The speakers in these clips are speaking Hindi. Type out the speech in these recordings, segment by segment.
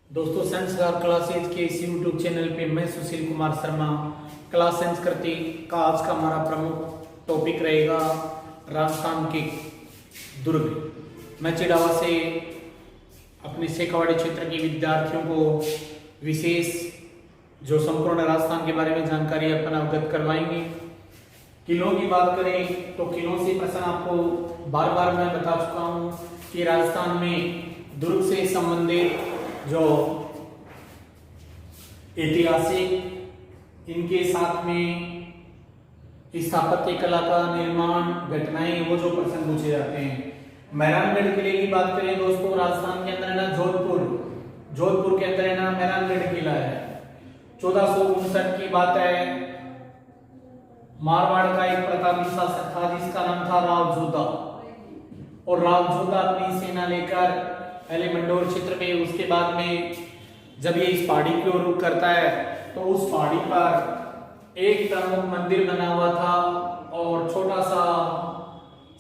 दोस्तों संस्कार क्लासेज के इस यूट्यूब चैनल पे मैं सुशील कुमार शर्मा क्लास संस्कृति का आज का हमारा प्रमुख टॉपिक रहेगा राजस्थान के दुर्ग। मैं चिड़ावा से अपने शेखावाड़ी क्षेत्र के विद्यार्थियों को विशेष जो संपूर्ण राजस्थान के बारे में जानकारी अपन अवगत करवाएंगे। किलों की बात करें तो किलों से प्रश्न आपको बार बार मैं बता चुका हूं कि राजस्थान में दुर्ग से संबंधित जो ऐतिहासिक इनके साथ में स्थापत्य कला का निर्माण घटनाएं वो जो प्रश्न पूछे जाते हैं। मेहरानगढ़ किले की बात करें दोस्तों, राजस्थान के अंदर है ना जोधपुर के अंदर है ना मेहरानगढ़ किला है। 1459 की बात है। मारवाड़ का एक प्रतापी शासक था जिसका नाम था राव जोधा, और राव जोधा अपनी सेना लेकर पहले मंडोर क्षेत्र में, उसके बाद में जब ये इस पहाड़ी की ओर रुख करता है तो उस पहाड़ी पर एक प्रमुख मंदिर बना हुआ था और छोटा सा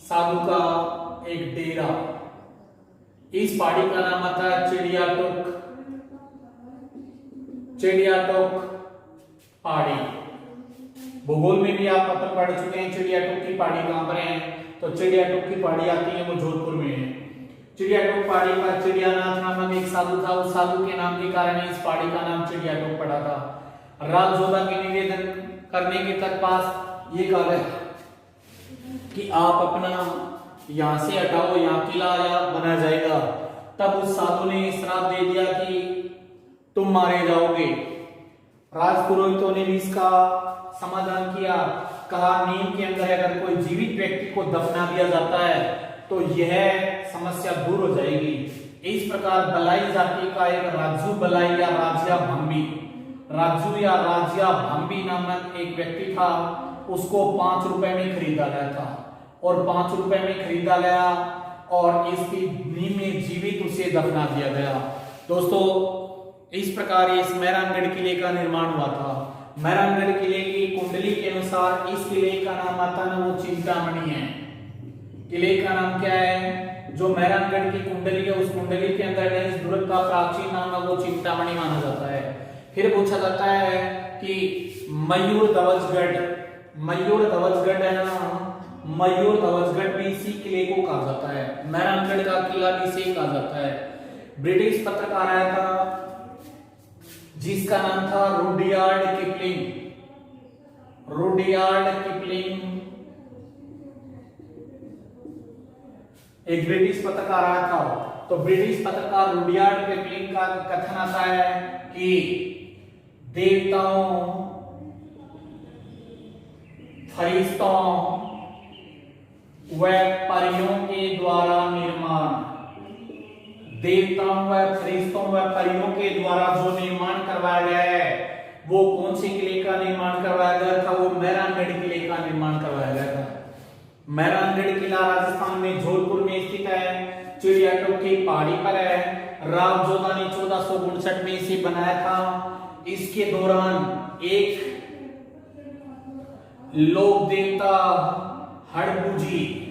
साधु का एक डेरा। इस पहाड़ी का नाम था चिड़ियाटोक पहाड़ी। भूगोल में भी आप अपन पढ़ चुके हैं चिड़ियाटोक की पहाड़ी कहां पर है, तो चिड़ियाटोक की पहाड़ी आती है वो जोधपुर में है। चिड़ियाटोक पहाड़ी पर चिड़ियानाथ नामक एक साधु था, उस साधु के नाम के कारण इस पहाड़ी का नाम चिड़ियाटोक पड़ा था। राव जोधा के निवेदन करने के तक पास ये कहा गया कि आप अपना यहां से हटाओ, यहाँ किला बना जाएगा। तब उस साधु ने श्राप दे दिया कि तुम मारे जाओगे। राजपुरोहितों ने भी इसका समाधान किया, कहा नीम के अंदर अगर कोई जीवित व्यक्ति को दफना दिया जाता है तो यह समस्या दूर हो जाएगी। इस प्रकार बलाई जाति का एक राजू बलाई या राजिया भंबी नामक एक व्यक्ति था, उसको 5 रुपए में खरीदा गया था और 5 रुपए में खरीदा गया और इसकी नींव में जीवित उसे दफना दिया गया। दोस्तों इस प्रकार इस मेहरानगढ़ किले का निर्माण हुआ था। मेहरानगढ़ किले की कुंडली के अनुसार इस किले का नाम आता है वो चिंतामणि है। किले का नाम क्या है? जो मेहरानगढ़ की कुंडली है उस कुंडली के अंदर इस दुर्ग का प्राचीन नाम है वो चिंतामणि माना जाता है। फिर पूछा जाता है कि मयूर ध्वजगढ़ है ना, मयूर ध्वजगढ़ भी इसी किले को कहा जाता है। मेहरानगढ़ का किला भी इसे कहा जाता है। ब्रिटिश पत्रकार आया था जिसका नाम था रुडयार्ड किपलिंग। एक ब्रिटिश पत्रकार आया था, तो ब्रिटिश पत्रकार रुडयार्ड किपलिंग का कथन आता है कि देवताओं, फरिश्तों व परियों के द्वारा जो निर्माण करवाया गया है वो कौन से किले का निर्माण करवाया गया था? वो मेहरानगढ़ किले का निर्माण करवाया गया था। मेहरानगढ़ किला राजस्थान में जोधपुर में स्थित है, चिड़ियाटोक की पहाड़ी पर है। राव जोधा ने 1459 में इसे बनाया था। इसके दौरान एक लोक देवता हड़बुजी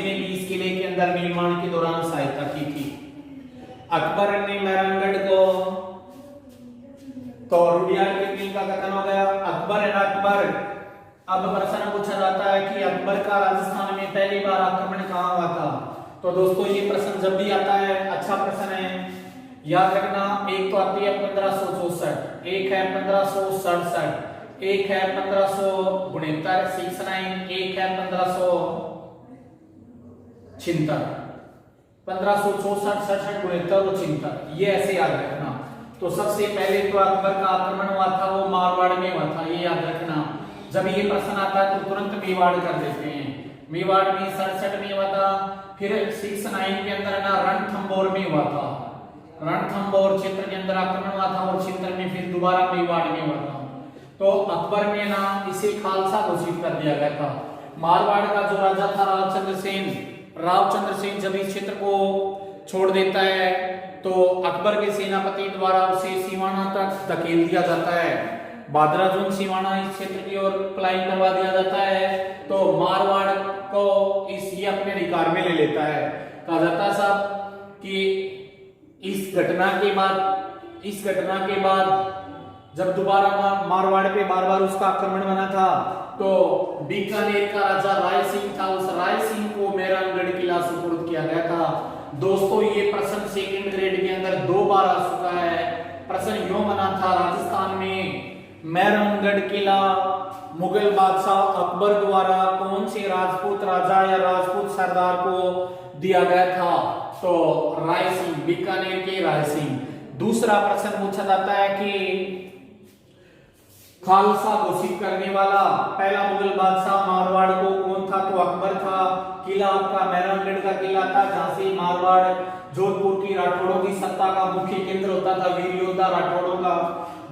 ने भी इस किले के अंदर निर्माण के दौरान सहायता की थी। अकबर ने मेहरानगढ़ को, तो रुडयार्ड किपलिंग का कथन हो गया अकबर। अब प्रश्न पूछा जाता है कि अकबर का राजस्थान में पहली बार आक्रमण कहां हुआ था? तो दोस्तों ये प्रश्न जब भी आता है अच्छा प्रश्न है, याद रखना। एक तो आती है 1564, एक है 1567, एक है 1569, 69, एक है 1566, 1564, 67, 69 और 76, ये ऐसे याद रखना। तो सबसे पहले तो अकबर का आक्रमण हुआ था वो मारवाड़ में हुआ था, ये याद रखना। जब ये प्रश्न आता है तो तुरंत मेवाड़ कर देते हैं। मेवाड़ में 67 में हुआ था। फिर 69 के अंदर ना रणथंबोर में हुआ था, रणथंबोर क्षेत्र के अंदर आक्रमण हुआ था और क्षेत्र में फिर दोबारा मेवाड़ में हुआ था। तो अकबर ने ना इसे खालसा घोषित कर दिया गया था। मारवाड़ का जो राजा था रावचंद्र सेन जब इस क्षेत्र को छोड़ देता है तो अकबर के सेनापति द्वारा उसे सिवाना तक धकेल दिया जाता है। बादराजुन सिवाना इस क्षेत्र की ओर पलायन करवा दिया जाता है। तो मारवाड़ को ये अपने अधिकार में ले लेता है। कहा जाता है साहब कि इस घटना के बाद जब दोबारा मारवाड़ पे बार बार उसका आक्रमण बना था, तो बीकानेर का राजा राय सिंह था, उस राय सिंह को मेहरानगढ़ किला सुपुर्द किया गया था। दोस्तों ये प्रश्न सेकंड ग्रेड के अंदर 2 बार आ चुका है। प्रश्न यूं बना था, राजस्थान में मेहरानगढ़ किला मुगल बादशाह अकबर द्वारा कौन से राजपूत राजा या राजपूत सरदार को दिया गया था? तो राय सिंह, बीकानेर के राय सिंह। दूसरा प्रश्न पूछा जाता है कि खालसा घोषित करने वाला पहला मुगल बादशाह मारवाड़ को कौन था? तो अकबर था। किला आपका मेहरानगढ़ का किला था, जहां से मारवाड़ जोधपुर की राठौड़ों की सत्ता का मुख्य केंद्र होता था, वीर योद्धा राठौड़ों का।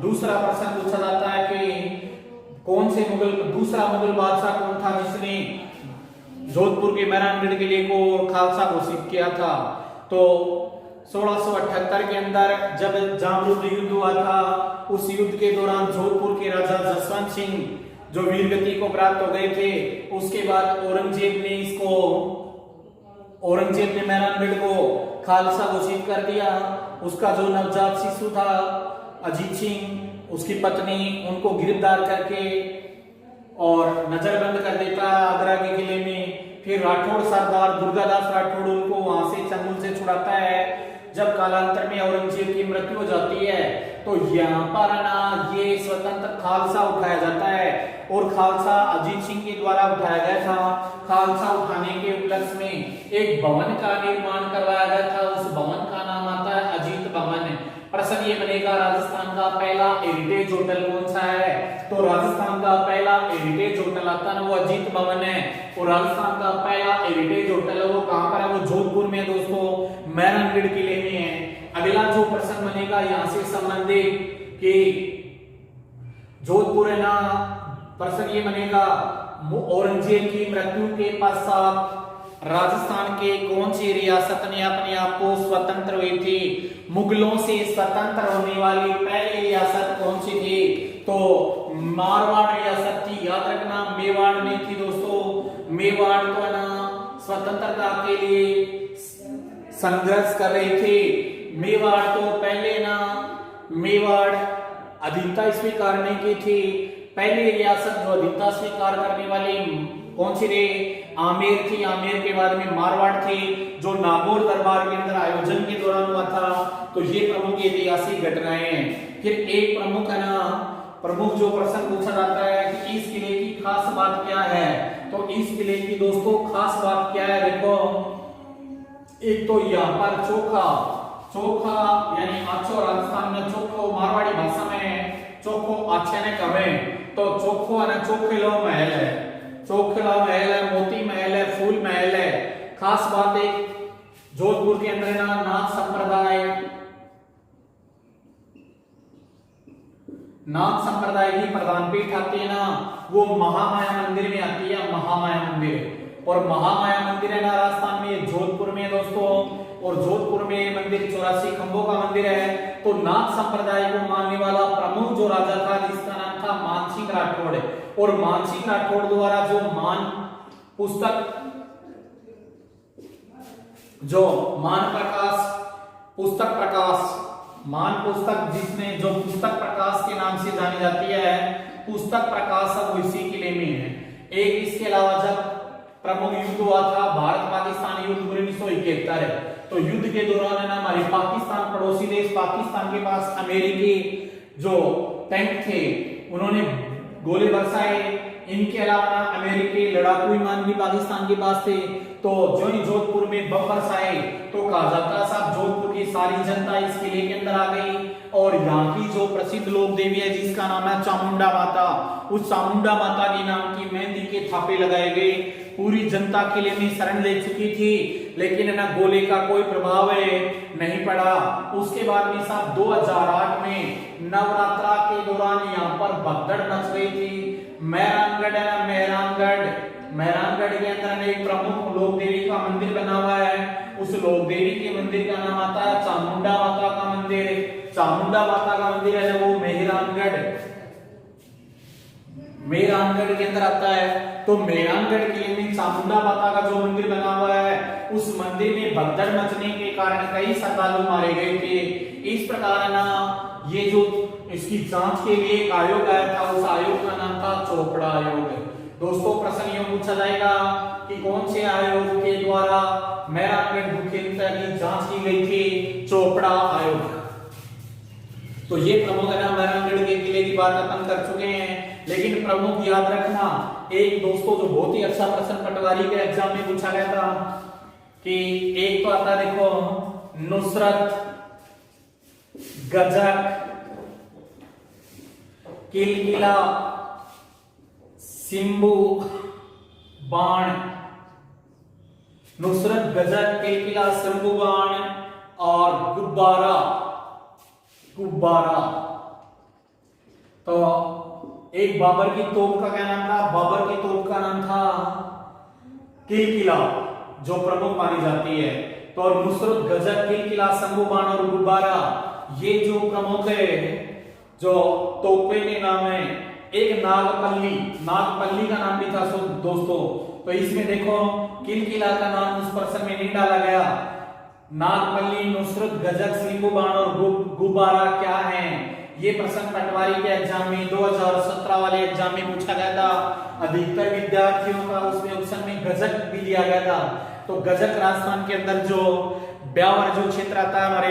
दूसरा प्रश्न पूछा जाता है कि दूसरा मुगल बादशाह कौन था जिसने जोधपुर के मेहरानगढ़ किले को खालसा घोषित किया था? तो 1678 के अंदर जब जामरुद युद्ध हुआ था, उस युद्ध के दौरान जोधपुर के राजा जसवंत सिंह जो वीरगति को प्राप्त हो गए थे, उसके बाद औरंगजेब ने मेहरानगढ़ को खालसा घोषित कर दिया। उसका जो नवजात शिशु था अजीत सिंह, उसकी पत्नी, उनको गिरफ्तार करके और नजरबंद कर देता है आगरा के किले में। फिर राठौड़ सरदार दुर्गादास राठौड़ उनको वहां से चंगुल से छुड़ाता है। जब कालांतर में औरंगजेब की मृत्यु हो जाती है, तो यहाँ पर ना ये स्वतंत्र खालसा उठाया जाता है, और खालसा अजीत सिंह के द्वारा उठाया गया था। खालसा उठाने के उपलक्ष्य में एक भवन का निर्माण करवाया गया था, उस भवन का नाम आता है अजीत भवन। प्रश्न ये बनेगा, राजस्थान का पहला हेरिटेज होटल कौन सा है? तो राजस्थान का पहला हेरिटेज होटल आता है वो अजीत भवन है, और राजस्थान का पहला हेरिटेज होटल है वो कहां पर है? वो जोधपुर में दोस्तों, मेहरानगढ़ किले में है। अगला जो प्रश्न बनेगा यहाँ से संबंधित कि जोधपुर है ना, प्रश्न ये बनेगा औरंगजेब की मृत्यु के पश्चात राजस्थान के कौन सी रियासत ने अपने आप को स्वतंत्र हुई थी? मुगलों से स्वतंत्र होने वाली पहली रियासत कौन सी थी? तो मारवाड़ रियासत थी। याद रखना, मेवाड़ नहीं थी दोस्तों। मेवाड़ तो है ना स्वतंत्रता के लिए संघर्ष कर रहे थे। मेवाड़ तो पहले ना, मेवाड़ अधीनता स्वीकार नहीं की थी। पहली रियासत जो अधीनता स्वीकार करने वाली कौन सी रे? आमेर थी। आमेर के बाद में मारवाड़ थी, जो नागौर दरबार के अंदर आयोजन के दौरान हुआ था। तो ये प्रमुख ऐतिहासिक घटनाएं हैं। फिर एक प्रमुख जो प्रश्न पूछा जाता है कि इस किले की खास बात क्या है? तो इस किले की दोस्तों खास बात क्या है? देखो, एक तो यहाँ पर चोखा यानी आछो, राजस्थान में चोखो मारवाड़ी भाषा में चोखो अच्छे ने कहे, तो चोखो है ना चोखेलो महल है, चोखेला महल है, मोती महल है, फूल महल है। खास बात एक जोधपुर के अंदर ना नाथ संप्रदाय की प्रधान पीठ आती है ना, वो महामाया मंदिर में आती है। महामाया मंदिर, और महामाया मंदिर है ना राजस्थान में, जोधपुर में दोस्तों, और जोधपुर में मंदिर 84 खंभों का मंदिर है। तो नाथ संप्रदाय को मानने वाला प्रमुख जो राजा था, जिसका नाम था मानसिंह राठौड़, और मानसिंह राठौड़ द्वारा जो मान पुस्तक जिसने जो पुस्तक प्रकाश के नाम से जानी जाती है, पुस्तक प्रकाश अब इसी किले में है। एक इसके अलावा जब प्रमुख युद्ध हुआ था भारत पाकिस्तान युद्ध 1971, तो युद्ध के दौरान है ना हमारे पाकिस्तान, पड़ोसी देश पाकिस्तान के पास अमेरिकी जो टैंक थे उन्होंने गोले बरसाए। इनके अलावा अमेरिकी लड़ाकू विमान भी पाकिस्तान के पास थे। तो जो ही जोधपुर में बम बरसाए, तो कहा जाता साहब जोधपुर की सारी जनता इस किले के अंदर आ गई, और यहाँ की जो प्रसिद्ध लोक देवी है जिसका नाम है चामुंडा माता, उस चामुंडा माता के नाम की मेहंदी के थापे लगाए गए। पूरी जनता किले में शरण ले चुकी थी, लेकिन ना गोले का कोई प्रभाव नहीं पड़ा। उसके बाद में साहब 2008 में नवरात्रा के दौरान यहाँ पर भगदड़ मच गई थी। मेहरानगढ़ है ना, मेहरानगढ़ के अंदर एक प्रमुख लोक देवी का मंदिर बना हुआ है। उस लोक देवी के मंदिर का नाम आता है चामुंडा माता का मंदिर। चामुंडा माता का मंदिर है वो मेहरानगढ़ मेहरानगढ़ के अंदर आता है। तो मेहरानगढ़ किले में चामुंडा माता का जो मंदिर बना हुआ है, उस मंदिर में भगदड़ मचने के कारण कई श्रद्धालु मारे गए थे। इस प्रकार ना ये जो इसकी जांच के लिए एक आयोग आया था, उस आयोग का नाम था चोपड़ा आयोग। दोस्तों प्रश्न यूं पूछा जाएगा कि कौन से आयोग के द्वारा मेहरानगढ़ भूखंड की जांच की गई थी? चोपड़ा आयोग। तो ये प्रमुख है ना, मेहरानगढ़ के किले की बात अपन कर चुके हैं, लेकिन प्रमुख याद रखना एक दोस्तों जो बहुत ही अच्छा प्रश्न पटवारी के एग्जाम में पूछा गया था कि एक तो आता देखो नुसरत गजक किलकिला सिंबू बाण। नुसरत गजक किलकिला सिंबू बाण और गुब्बारा। गुब्बारा तो एक बाबर की तोप का क्या नाम था? बाबर की तोप का नाम था किलकिला, जो प्रमुख मानी जाती है। तो और नुसरत गजक किलकिला शंभू बाण और गुब्बारा ये जो प्रमुख है, जो तोपे के नाम है। एक नागपल्ली, नागपल्ली का नाम भी था दोस्तों। तो इसमें देखो किलकिला का नाम उस प्रश्न में नहीं डाला गया। नागपल्ली, नुसरत गजक, शंभू बाण और गुब्बारा क्या है? ये प्रश्न पटवारी के एग्जाम में 2017 वाले एग्जाम में पूछा गया था। अधिकतर विद्यार्थियों का उसमें ऑप्शन में गजक भी लिया गया था। तो गजक राजस्थान के अंदर जो ब्यावर जो क्षेत्र आता है, हमारे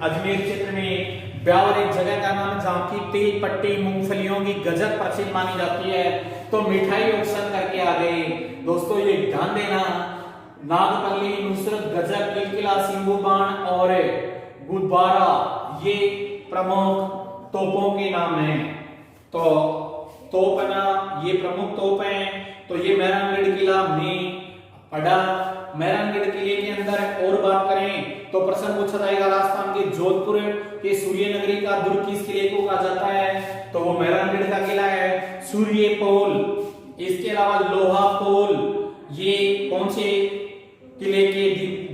अजमेर क्षेत्र में ब्यावर एक जगह का नाम, जहाँ की तिल पट्टी मूंगफलियों की गजक प्रसिद्ध मानी जाती है। तो मिठाई ऑप्शन करके आ गए दोस्तों, ये ध्यान देना। नागपल्ली, नुसरत गजक, किलकिला, शंभू बाण और गुब्बारा ये प्रमुख तोपों के नाम हैं। तो तोप है ना, ये प्रमुख तोप हैं। तो ये मेहरानगढ़ किला में पड़ा। मेहरानगढ़ किले के अंदर और बात करें तो प्रश्न पूछा जाएगा राजस्थान के जोधपुर के सूर्य नगरी का दुर्ग किस किले को कहा जाता है? तो वो मेहरानगढ़ का किला है सूर्य पोल। इसके अलावा लोहा पोल ये कौन से किले के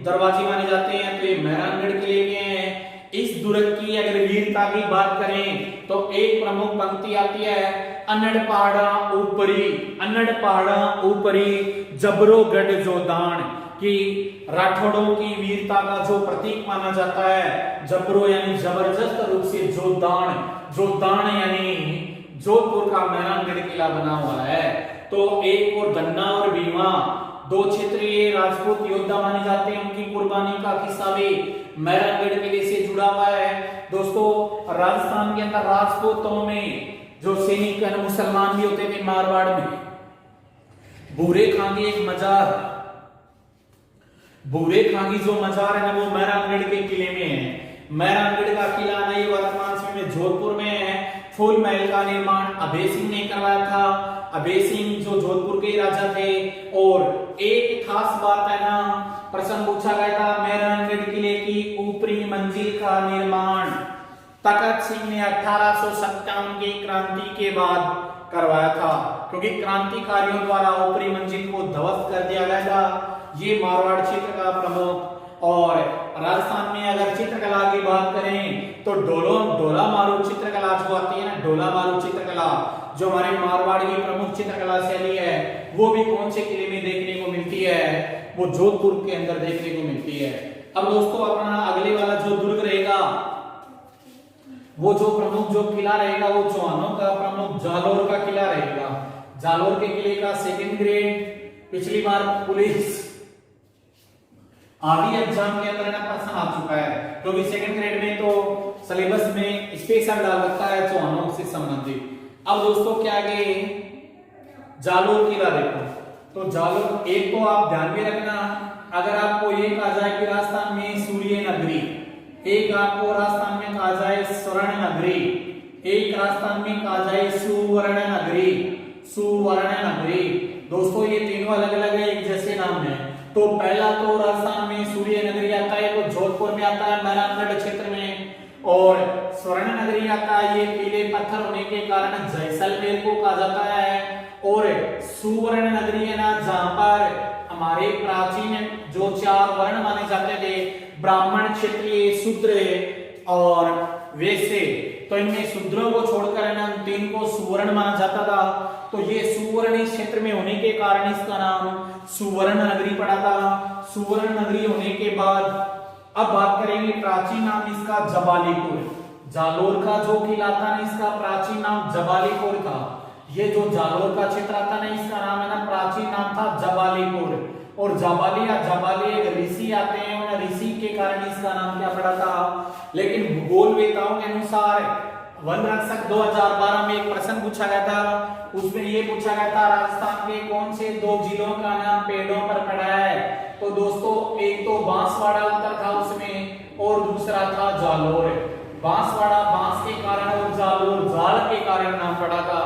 दरवाजे माने जाते हैं? तो ये मेहरानगढ़ किले के हैं। इस दुर्ग की अगर वीरता की बात करें तो एक प्रमुख पंक्ति आती है अन्नड़ पहाड़ा ऊपरी, अन्नड़ पहाड़ा ऊपरी जबरोगढ़ जोदान की राठौड़ों की वीरता का जो प्रतीक माना जाता है। जबरो यानी जबरदस्त रूप से, जोदान, जोदान यानी जोधपुर का मेहरानगढ़ किला बना हुआ है। तो एक और धन्ना और भीमा दो क्षेत्रीय राजपूत योद्धा माने जाते हैं, उनकी कुर्बानी का किस्सा भी मेहरानगढ़ किले से जुड़ा हुआ है। दोस्तों राजस्थान के अंदर राजपूतों में जो सैनिक मुसलमान भी होते थे, मारवाड़ में भूरे खां की एक मजार, भूरे खां की जो मजार है ना, वो मेहरानगढ़ के किले में है। मेहरानगढ़ का किला ना ये वर्तमान समय में जोधपुर में है। फूल महल का निर्माण अभय सिंह ने करवाया था। अभय सिंह जो जोधपुर के राजा थे। और एक खास बात है ना, प्रश्न पूछा गया था मेहरानगढ़ किले की ऊपरी मंजिल का निर्माण तखत सिंह ने 1857 की क्रांति के बाद करवाया था, क्योंकि क्रांतिकारियों द्वारा ऊपरी मंजिल को ध्वस्त कर दिया गया था। ये मारवाड़ क्षेत्र का प्रमुख। और राजस्थान में अगर चित्रकला की बात करें तो डोला मारू चित्रकला जो आती है ना, डोला मारू चित्रकला जो हमारे मारवाड़ की प्रमुख चित्रकला शैली है, वो भी कौन से किले में देखने को मिलती है? वो जोधपुर के अंदर देखने को मिलती है। अब दोस्तों अपना अगले वाला जो दुर्ग रहेगा, वो जो प्रमुख जो किला रहेगा, वो चौहानों का प्रमुख जालोर का किला रहेगा। जालोर के किले का सेकंड ग्रेड पिछली बार पुलिस आदि एग्जाम के अंदर प्रश्न आ चुका है, क्योंकि सेकंड ग्रेड में तो सिलेबस में स्पेशल डाल रखा है चौहानों से संबंधित। अब दोस्तों क्या आगे जालोर किला देखो। तो जालोर एक तो आप ध्यान में रखना, अगर आपको ये कहा जाए कि राजस्थान में सूर्य नगरी, एक आपको राजस्थान में कहा जाए स्वर्ण नगरी, एक राजस्थान में कहा जाए सुवर्ण नगरी, सुवर्ण नगरी। दोस्तों ये तीनों अलग अलग है, एक जैसे नाम है। तो पहला तो राजस्थान में सूर्य नगरी आता है, वो जोधपुर में आता है मेहरानगढ़ क्षेत्र में। और स्वर्ण नगरी आता है, ये पीले पत्थर होने के कारण जैसलमेर को कहा जाता है। और सुवर्ण नगरी है ना, जहां पर हमारे प्राचीन जो 4 वर्ण माने जाते थे, ब्राह्मण, क्षत्रिय, शूद्र और वैसे तो इनमें शूद्रों को छोड़कर है ना 3 को सुवर्ण माना जाता था। तो ये सुवर्ण इस क्षेत्र में होने के कारण इसका नाम सुवर्ण नगरी पड़ा था। सुवर्ण नगरी होने के बाद अब बात करेंगे प्राचीन नाम इसका जबालीपुर। जालोर का जो किला था ना इसका प्राचीन नाम जबालीपुर था। ये जो जालोर का क्षेत्र आता ना इसका नाम है ना प्राचीन नाम था जबालीपुर। और जबाली या जबाली एक ऋषि आते हैं और ऋषि के कारण इसका नाम क्या पड़ा था। लेकिन भूगोल वेताओं के अनुसार वन रक्षक 2012 में एक प्रश्न पूछा गया था, उसमें ये पूछा गया था राजस्थान के कौन से 2 जिलों का नाम पेड़ों पर पड़ा है। तो दोस्तों एक तो बांसवाड़ा उत्तर था उसमें और दूसरा था जालोर। बांसवाड़ा बांस के कारण और जालोर जाल के कारण नाम पड़ा था।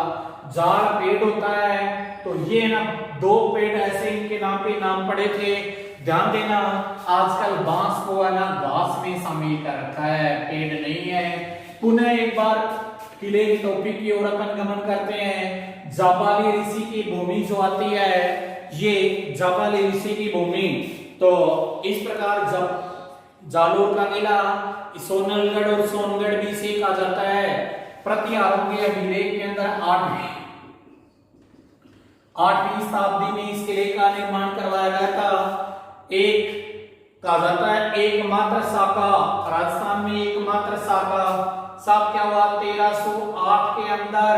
जाल पेड़ होता है तो ये ना 2 पेड़ ऐसे इनके नाम पे नाम पड़े थे। ध्यान देना आजकल बांस को है ना घास में शामिल कर रखा है, पेड़ नहीं है। पुनः एक बार किले की टॉपिक की ओर अपन गमन करते हैं। जाबाली ऋषि की भूमि जो आती है ये जाबाली ऋषि की भूमि। तो इस प्रकार जब जालोर का किला सोनलगढ़ और सोनगढ़ भी से कहा जाता है। प्रतिहारों के अभिलेख के अंदर 8वीं शताब्दी में इस किले का निर्माण करवाया गया था। एक कहा जाता है एकमात्र शाखा राजस्थान में एकमात्र शाखा साहब क्या हुआ 1308 के अंदर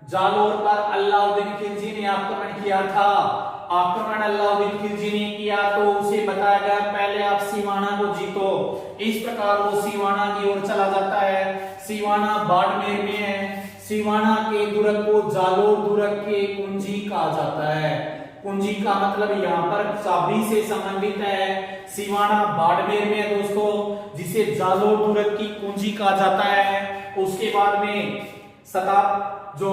जालोर पर अलाउद्दीन खिलजी ने आक्रमण किया था। आक्रमण अलाउद्दीन खिलजी ने किया तो उसे बताया गया पहले आप सीवाना को जीतो। इस प्रकार वो सीवाना की ओर चला जाता है। सीवाना बाड़मेर में है। सीवाना के दुर्ग को जालोर दुर्ग के कुंजी कहा जाता है। कुंजी का मतलब यहाँ पर चाबी से संबंधित है। सीवाना बाड़मेर में है दोस्तों, जिसे जालोर दुर्ग की कुंजी कहा जाता है। उसके बाद में जो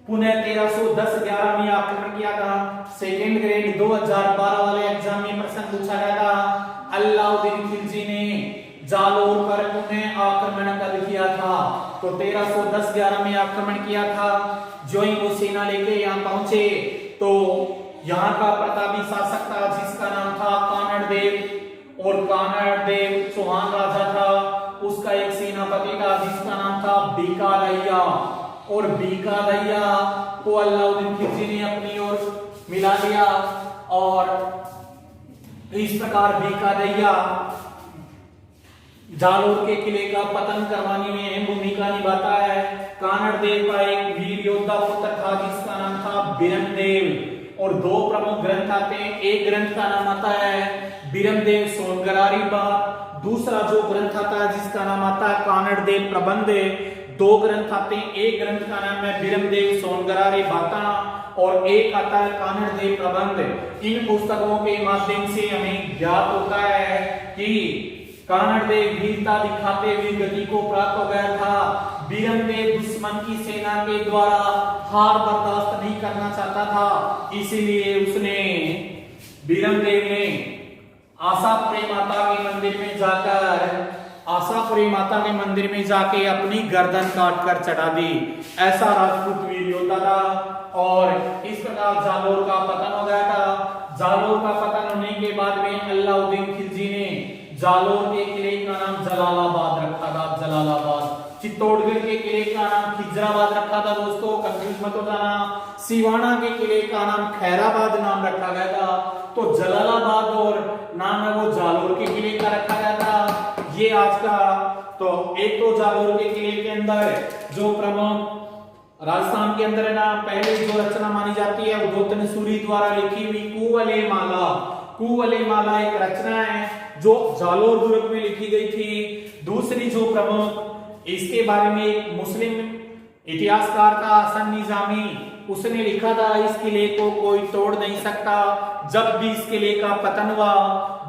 पुनः 1310-11 में आक्रमण किया था। सेकेंड ग्रेड 2012 वाले एग्जाम में प्रश्न पूछा गया था अलाउद्दीन खिलजी ने जालोर पर पुनः आक्रमण कब किया था। तो 1310-11 में आक्रमण किया था। जो ही वो सेना लेके यहाँ पहुंचे तो यहाँ का प्रतापी शासक था जिसका नाम था कानड़ देव। और कानड़ देव चौहान राजा था। उसका एक सेनापति था जिसका नाम था बीकालैया। और बीकालैया को अलाउद्दीन खिलजी ने अपनी ओर मिला लिया। और इस प्रकार बीकालैया जालोर के किले का पतन करवाने में अहम भूमिका निभाता है। कानड़ देव का एक वीर योद्धा पुत्र था जिसका नाम था बिरमदेव। और 2 प्रमुख ग्रंथ आते हैं। एक ग्रंथ का नाम आता है बिरमदेव सोनगरारी बात। दूसरा जो ग्रंथ आता है जिसका नाम आता है कानड़ देव प्रबंध। 2 ग्रंथ आते हैं। एक ग्रंथ का नाम है बिरमदेव सोनगरारी बाता और एक आता है कानड़ देव प्रबंध। इन पुस्तकों के माध्यम से हमें ज्ञात होता है कि कानड़ देव वीरता दिखाते हुए गति को प्राप्त हो गया था। बिरमदेव दुश्मन की सेना के द्वारा हार बर्दाश्त नहीं करना चाहता था, इसीलिए उसने बिरमदेव ने आशापुरी माता के मंदिर में जाके अपनी गर्दन काट कर चढ़ा दी। ऐसा राजपूत वीर योद्धा था। और इस प्रकार जालोर का पतन हो गया था। जालोर का पतन होने के बाद में अलाउद्दीन खिलजी ने जालोर के किले का नाम जलालाबाद रखा था। जलालाबाद। चित्तौड़गढ़ के किले का नाम खिजराबाद रखा था दोस्तों, कंफ्यूज मत हो जाना। सीवाना के किले का नाम खैराबाद नाम रखा गया था। तो जलालाबाद और नाम है वो जालोर के किले का रखा गया था। ये आज का तो एक तो जालोर के किले के अंदर जो प्रमुख राजस्थान के अंदर है ना पहले जो रचना मानी जाती है वो तनसूरी द्वारा लिखी हुई कुवले माला। कुवले माला एक रचना है जो जालोर दुर्ग में लिखी गई थी। दूसरी जो प्रमुख इसके बारे में एक मुस्लिम इतिहासकार था हसन निजामी, उसने लिखा था इस किले को कोई तोड़ नहीं सकता। जब भी इस किले का पतन हुआ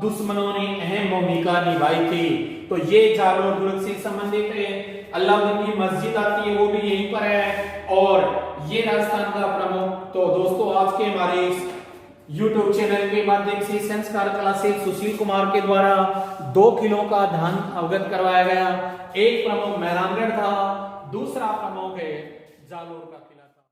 दुश्मनों ने अहम भूमिका निभाई थी। तो ये जालोर दुर्ग से संबंधित है। अलाउद्दीन की मस्जिद आती है वो भी यहीं पर है। और ये राजस्थान का प्रमुख। तो दोस्तों आज के हमारे इस YouTube चैनल के माध्यम से संस्कार क्लासेस सुशील कुमार के द्वारा 2 किलों का ध्यान अवगत करवाया गया। एक प्रमुख मेहरानगढ़ था, दूसरा प्रमुख है जालोर का।